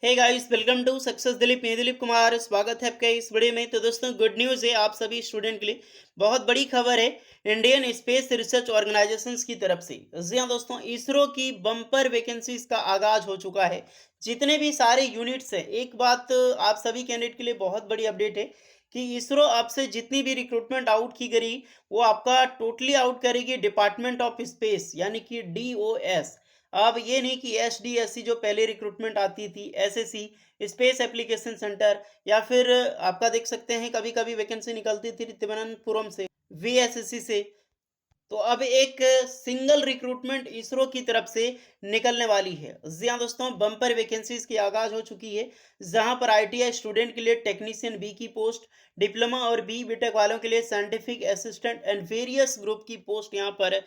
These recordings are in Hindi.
Hey guys, welcome to success Dilip. मैं दिलीप कुमार, स्वागत है आपका इस वीडियो में। तो दोस्तों, गुड न्यूज़ है आप सभी स्टूडेंट के लिए। बहुत बड़ी खबर है इंडियन स्पेस रिसर्च ऑर्गेनाइजेशंस की तरफ से। जी हाँ दोस्तों, इसरो की बम्पर वैकेंसीज का आगाज हो चुका है। जितने भी सारे यूनिट्स हैं, एक बात आप सभी कैंडिडेट के लिए बहुत बड़ी अपडेट है कि इसरो आपसे जितनी भी रिक्रूटमेंट आउट की गई वो आपका टोटली आउट करेगी डिपार्टमेंट ऑफ स्पेस, यानी कि DOS। अब ये नहीं कि SDSC जो पहले रिक्रूटमेंट आती थी, SSC स्पेस एप्लीकेशन सेंटर, या फिर आपका देख सकते हैं कभी कभी वैकेंसी निकलती थी तिरुवनंतपुरम से, VSSC से। तो अब एक सिंगल रिक्रूटमेंट इसरो की तरफ से निकलने वाली है। जी हाँ दोस्तों, बम्पर वैकेंसीज की आगाज हो चुकी है, जहां पर ITI स्टूडेंट के लिए टेक्नीशियन बी की पोस्ट, डिप्लोमा और BTech वालों के लिए scientific assistant and various group की पोस्ट यहां पर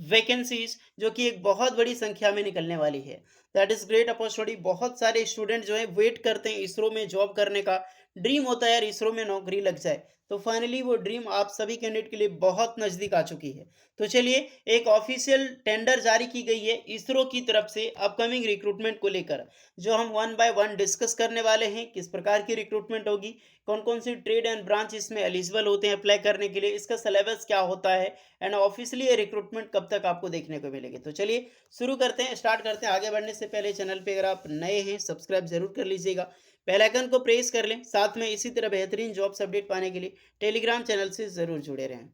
वैकेंसीज, जो कि एक बहुत बड़ी संख्या में निकलने वाली है। That is great opportunity. बहुत सारे स्टूडेंट जो है वेट करते हैं इसरो में जॉब करने का, ड्रीम होता है यार इसरो में नौकरी लग जाए। तो फाइनली वो ड्रीम आप सभी कैंडिडेट के लिए बहुत नजदीक आ चुकी है। तो चलिए, एक ऑफिशियल टेंडर जारी की गई है इसरो की तरफ से अपकमिंग रिक्रूटमेंट को लेकर, जो हम वन बाय वन डिस्कस करने वाले हैं। किस प्रकार की रिक्रूटमेंट होगी, कौन कौन सी ट्रेड एंड ब्रांच इसमें एलिजिबल होते हैं अप्लाई करने के लिए, इसका सिलेबस क्या होता है, एंड ऑफिशियली ये रिक्रूटमेंट कब तक आपको देखने को मिलेगी। तो चलिए शुरू करते हैं, स्टार्ट करते हैं। आगे बढ़ने से पहले चैनल पे अगर आप नए हैं, सब्सक्राइब जरूर कर लीजिएगा, बेल आइकन को प्रेस कर लें। साथ में इसी तरह बेहतरीन जॉब्स अपडेट पाने के लिए टेलीग्राम चैनल से जरूर जुड़े रहें।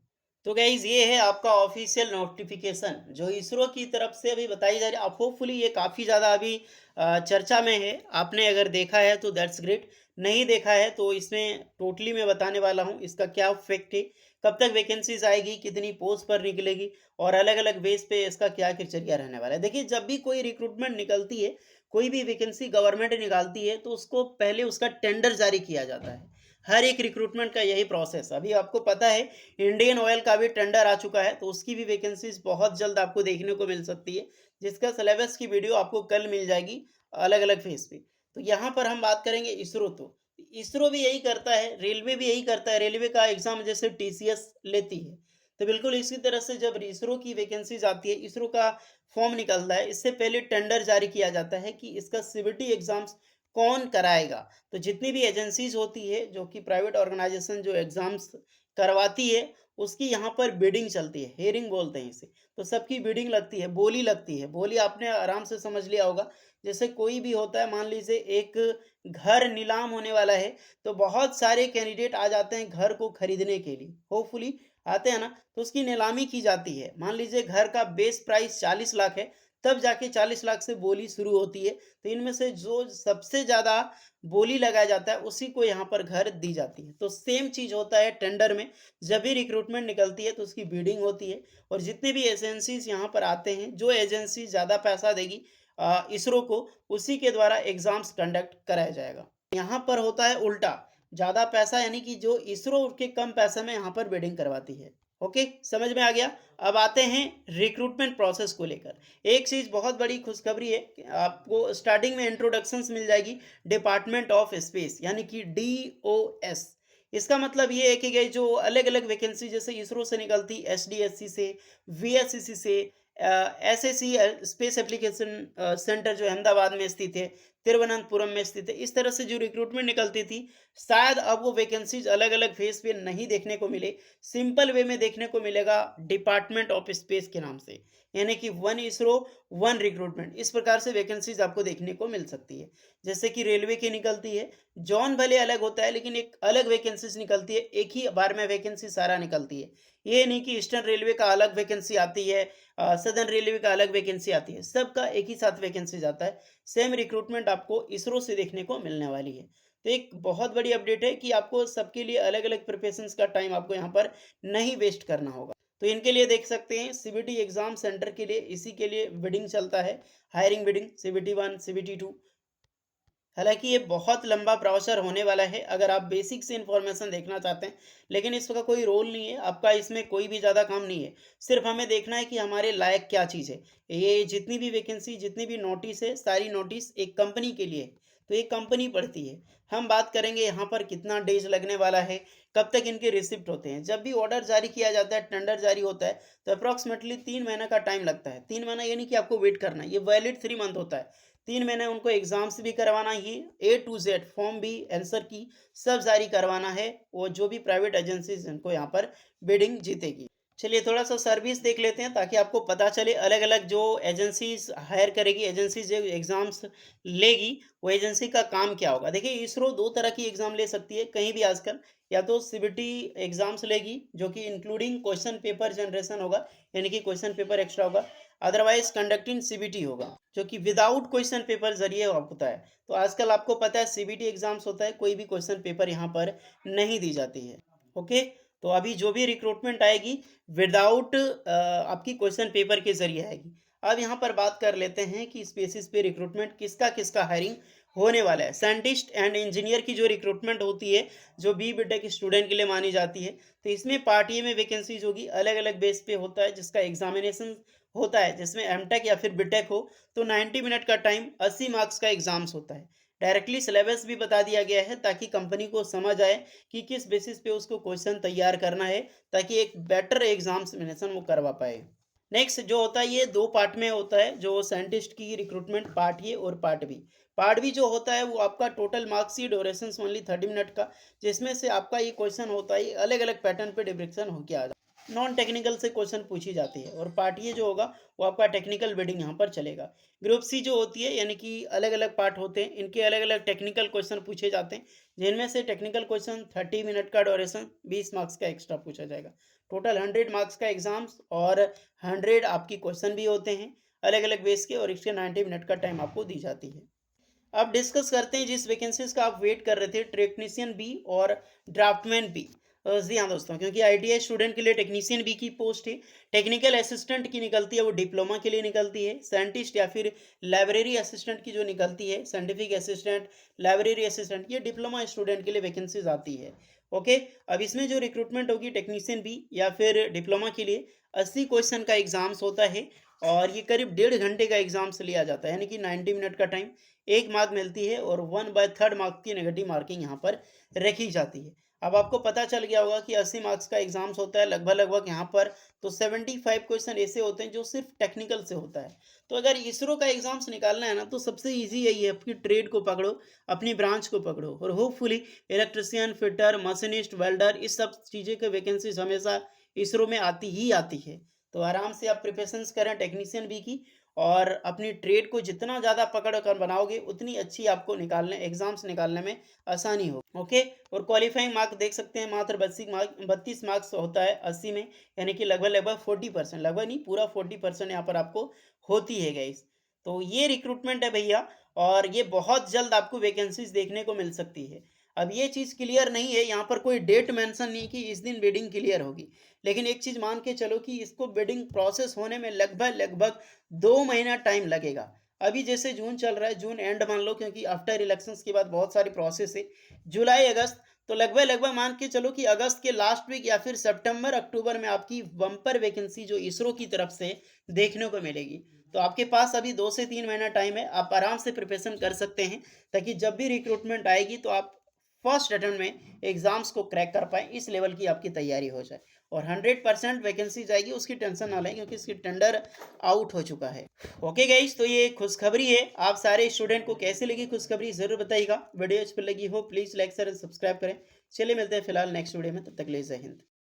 तो गाइज, ये है आपका ऑफिशियल नोटिफिकेशन जो इसरो की तरफ से अभी बताई जा रही है। आप होपफुली ये काफ़ी ज़्यादा अभी चर्चा में है। आपने अगर देखा है तो दैट्स ग्रेट, नहीं देखा है तो इसमें टोटली मैं बताने वाला हूँ इसका क्या फैक्ट है, कब तक वैकेंसीज आएगी, कितनी पोस्ट पर निकलेगी, और अलग अलग बेस पे इसका क्या क्राइटेरिया रहने वाला है। देखिए, जब भी कोई रिक्रूटमेंट निकलती है, कोई भी वैकेंसी गवर्नमेंट निकालती है, तो उसको पहले उसका टेंडर जारी किया जाता है। हर एक रिक्रूटमेंट का यही प्रोसेस। अभी आपको पता है इंडियन ऑयल का भी टेंडर आ चुका है, तो उसकी भी वैकेंसीज बहुत जल्द आपको देखने को मिल सकती है, जिसका सिलेबस की वीडियो आपको कल मिल जाएगी अलग अलग फेज पे। तो यहाँ पर हम बात करेंगे इसरो। तो इसरो भी यही करता है, रेलवे भी यही करता है। रेलवे का एग्जाम जैसे TCS लेती है, तो बिल्कुल इसी तरह से जब इसरो की वैकेंसीज आती है, इसरो का फॉर्म निकलता है, इससे पहले टेंडर जारी किया जाता है कि इसका CBT एग्जाम्स कौन कराएगा। तो जितनी भी एजेंसीज होती है जो कि प्राइवेट ऑर्गेनाइजेशन जो एग्जाम्स करवाती है, उसकी यहाँ पर बिडिंग चलती है, हेयरिंग बोलते हैं इसे। तो सबकी बिडिंग लगती है, बोली लगती है। बोली आपने आराम से समझ लिया होगा। जैसे कोई भी होता है, मान लीजिए एक घर नीलाम होने वाला है, तो बहुत सारे कैंडिडेट आ जाते हैं घर को खरीदने के लिए, होपफुली आते हैं ना। तो उसकी नीलामी की जाती है। मान लीजिए घर का बेस प्राइस 40 लाख है, तब जाके 40 लाख से बोली शुरू होती है। तो इनमें से जो सबसे ज़्यादा बोली लगाया जाता है, उसी को यहाँ पर घर दी जाती है। तो सेम चीज़ होता है टेंडर में। जब भी रिक्रूटमेंट निकलती है तो उसकी बिडिंग होती है, और जितने भी एजेंसीज यहाँ पर आते हैं, जो एजेंसी ज़्यादा पैसा देगी इसरो को, उसी के द्वारा एग्जाम्स कंडक्ट कराया जाएगा। यहाँ पर होता है उल्टा, ज़्यादा पैसा यानी कि जो इसरो के कम पैसे में यहाँ पर बिडिंग करवाती है। ओके, समझ में आ गया। अब आते हैं रिक्रूटमेंट प्रोसेस को लेकर। एक चीज़ बहुत बड़ी खुशखबरी है कि आपको स्टार्टिंग में इंट्रोडक्शंस मिल जाएगी डिपार्टमेंट ऑफ स्पेस, यानी कि DOS। इसका मतलब ये है कि ये जो अलग अलग वैकेंसी जैसे इसरो से निकलती, SDSC से, VSSC से, SSC स्पेस एप्लीकेशन सेंटर जो अहमदाबाद में स्थित है, तिरुवनंतपुरम में स्थित है, इस तरह से जो रिक्रूटमेंट निकलती थी, शायद अब वो वैकेंसीज अलग अलग फेज पे नहीं देखने को मिले। सिंपल वे में देखने को मिलेगा डिपार्टमेंट ऑफ स्पेस के नाम से, यानी कि वन इसरो वन रिक्रूटमेंट। इस प्रकार से वैकेंसीज आपको देखने को मिल सकती है। जैसे कि रेलवे की निकलती है, जॉन भले अलग होता है, लेकिन एक अलग वैकेंसीज निकलती है, एक ही बार में वैकेंसी सारा निकलती है। ये नहीं कि ईस्टर्न रेलवे का अलग वैकेंसी आती है, सदर्न रेलवे का अलग वैकेंसी आती है, सबका एक ही साथ वैकेंसी जाता है। सेम रिक्रूटमेंट आपको इसरो से देखने को मिलने वाली है। तो एक बहुत बड़ी अपडेट है कि आपको सबके लिए अलग अलग प्रिपरेशंस का टाइम आपको यहाँ पर नहीं वेस्ट करना होगा। तो इनके लिए देख सकते हैं CBT एग्जाम सेंटर के लिए, इसी के लिए बिडिंग चलता है, हायरिंग बिडिंग CBT 1 CBT 2। हालांकि ये बहुत लंबा प्रोसेस होने वाला है अगर आप बेसिक से इन्फॉर्मेशन देखना चाहते हैं, लेकिन इसका कोई रोल नहीं है आपका, इसमें कोई भी ज़्यादा काम नहीं है। सिर्फ हमें देखना है कि हमारे लायक क्या चीज़ है। ये जितनी भी वैकेंसी, जितनी भी नोटिस है, सारी नोटिस एक कंपनी के लिए है, तो एक कंपनी पढ़ती है। हम बात करेंगे यहाँ पर कितना डेज लगने वाला है, कब तक इनके रिसिप्ट होते हैं। जब भी ऑर्डर जारी किया जाता है, टेंडर जारी होता है, तो अप्रॉक्सीमेटली 3 महीने का टाइम लगता है। 3 महीना यानी कि आपको वेट करना है। ये वैलिड 3 मंथ होता है। 3 महीने उनको एग्ज़ाम्स भी करवाना, ये A to Z फॉर्म भी, आंसर की सब जारी करवाना है। वो जो भी प्राइवेट एजेंसीज़ इनको यहाँ पर बिडिंग जीतेगी। चलिए थोड़ा-सा सर्विस देख लेते हैं ताकि आपको पता चले अलग-अलग जो एजेंसीज़ हायर करेगी, एजेंसीज़ जो एग्ज़ाम्स लेगी, वो एजेंसी का काम क्या होगा। देखिए इसरो 2 तरह की एग्ज़ाम ले सकती है कहीं भी आजकल, या तो सीबीटी एग्ज़ाम्स लेगी जो कि इंक्लूडिंग क्वेश्चन पेपर जनरेशन होगा, यानी कि क्वेश्चन पेपर एक्स्ट्रा होगा। अदरवाइज़ कंडक्टिंग सीबीटी होगा, जो कि विदाउट क्वेश्चन पेपर ज़रिए होता है। तो आजकल आपको पता है सीबीटी एग्ज़ाम्स होता है, कोई भी क्वेश्चन पेपर यहाँ पर नहीं दी जाती है। ओके? तो अभी जो भी रिक्रूटमेंट आएगी विदाउट आपकी क्वेश्चन पेपर के ज़रिए आएगी। अब यहाँ पर बात कर लेते हैं कि इस बेसिस पे रिक्रूटमेंट किसका हायरिंग होने वाला है। साइंटिस्ट एंड इंजीनियर की जो रिक्रूटमेंट होती है, जो बी.टेक स्टूडेंट के लिए मानी जाती है, तो इसमें पार्ट ए में वैकेंसीज़ होगी, अलग-अलग बेस पे होता है, जिसका एग्ज़ामिनेशन होता है, जिसमें एमटेक या फिर बीटेक हो, तो 90 मिनट का टाइम, 80 मार्क्स का एग्ज़ाम्स होता है। डायरेक्टली सिलेबस भी बता दिया गया है ताकि कंपनी को समझ आए कि किस बेसिस पे उसको क्वेश्चन तैयार करना है, ताकि एक बेटर एग्जामिनेशन वो करवा पाए। नेक्स्ट जो होता है ये 2 पार्ट में होता है, जो साइंटिस्ट की रिक्रूटमेंट, पार्ट ए और पार्ट बी। पार्ट बी जो होता है वो आपका टोटल मार्क्स की ड्यूरेशन ओनली 30 मिनट का, जिसमें से आपका ये क्वेश्चन होता है अलग-अलग पैटर्न पे डिस्कशन होके आ नॉन टेक्निकल से क्वेश्चन पूछी जाती है, और पार्ट ये जो होगा वो आपका टेक्निकल बिडिंग यहाँ पर चलेगा। ग्रुप सी जो होती है, यानी कि अलग-अलग पार्ट होते हैं, इनके अलग-अलग टेक्निकल क्वेश्चन पूछे जाते हैं, जिनमें से टेक्निकल क्वेश्चन 30 मिनट का ड्यूरेशन, 20 मार्क्स का एक्स्ट्रा पूछा जाएगा। टोटल 100 मार्क्स का एग्जाम्स और 100 आपकी क्वेश्चन भी होते हैं अलग-अलग बेस के, और इसके 90 मिनट का टाइम आपको दी जाती है। अब डिस्कस करते हैं जिस वैकेंसीज का आप वेट कर रहे थे, टेक्नीशियन बी और ड्राफ्टमैन बी। जी हाँ दोस्तों, क्योंकि आईटीआई स्टूडेंट के लिए टेक्नीशियन बी की पोस्ट है, टेक्निकल असिस्टेंट की निकलती है वो डिप्लोमा के लिए निकलती है, साइंटिस्ट या फिर लाइब्रेरी असिस्टेंट की जो निकलती है, साइंटिफिक असिस्टेंट, लाइब्रेरी असिस्टेंट, ये डिप्लोमा स्टूडेंट के लिए वैकेंसीज आती है। ओके, अब इसमें जो रिक्रूटमेंट होगी टेक्नीशियन बी या फिर डिप्लोमा के लिए, 80 क्वेश्चन का एग्जाम्स होता है, और ये करीब 1.5 घंटे का एग्जाम्स लिया जाता है, यानी कि 90 मिनट का टाइम, 1 मार्क मिलती है, और 1/3 मार्क की नेगेटिव मार्किंग यहाँ पर रखी जाती है। अब आपको पता चल गया होगा कि 80 मार्क्स का एग्जाम्स होता है लगभग यहाँ पर, तो 75 क्वेश्चन ऐसे होते हैं जो सिर्फ टेक्निकल से होता है। तो अगर इसरो का एग्जाम्स निकालना है ना, तो सबसे ईजी यही है, अपनी ट्रेड को पकड़ो, अपनी ब्रांच को पकड़ो, और hopefully electrician, fitter, machinist, welder, इस सब चीज़ें की वैकेंसीज हमेशा इसरो में आती ही आती है। तो आराम से आप प्रिपरेशंस करें टेक्नीशियन बी की, और अपनी ट्रेड को जितना ज़्यादा पकड़ कर बनाओगे, उतनी अच्छी आपको निकालने एग्जाम्स निकालने में आसानी हो। ओके, और क्वालिफाइंग मार्क देख सकते हैं, मात्र 32 मार्क्स होता है 80 में, यानी कि लगभग 40%, लगभग नहीं पूरा 40% यहाँ पर आपको होती है गाइस। तो ये रिक्रूटमेंट है भैया, और ये बहुत जल्द आपको वैकेंसीज देखने को मिल सकती है। अब ये चीज़ क्लियर नहीं है, यहाँ पर कोई डेट मेंशन नहीं कि इस दिन बिडिंग क्लियर होगी, लेकिन एक चीज़ मान के चलो कि इसको बिडिंग प्रोसेस होने में लगभग 2 महीना टाइम लगेगा। अभी जैसे जून चल रहा है, जून एंड मान लो, क्योंकि आफ्टर इलेक्शंस के बाद बहुत सारी प्रोसेस है, जुलाई अगस्त, तो लगभग मान के चलो कि अगस्त के लास्ट वीक या फिर सितंबर अक्टूबर में आपकी बम्पर वैकेंसी जो इसरो की तरफ से देखने को मिलेगी। तो आपके पास अभी 2 से 3 महीना टाइम है, आप आराम से प्रिपरेशन कर सकते हैं, ताकि जब भी रिक्रूटमेंट आएगी तो आप फर्स्ट अटेम्प्ट में एग्जाम्स को क्रैक कर पाएँ, इस लेवल की आपकी तैयारी हो जाए, और 100% वैकेंसी जाएगी, उसकी टेंशन ना लें, क्योंकि इसकी टेंडर आउट हो चुका है। ओके गाइस, तो ये खुशखबरी है। आप सारे स्टूडेंट को कैसे लगी खुशखबरी ज़रूर बताइएगा। वीडियो अच्छी लगी हो प्लीज़ लाइक शेयर सब्सक्राइब करें। चलिए मिलते हैं फिलहाल नेक्स्ट वीडियो में, तब तक के लिए जय हिंद।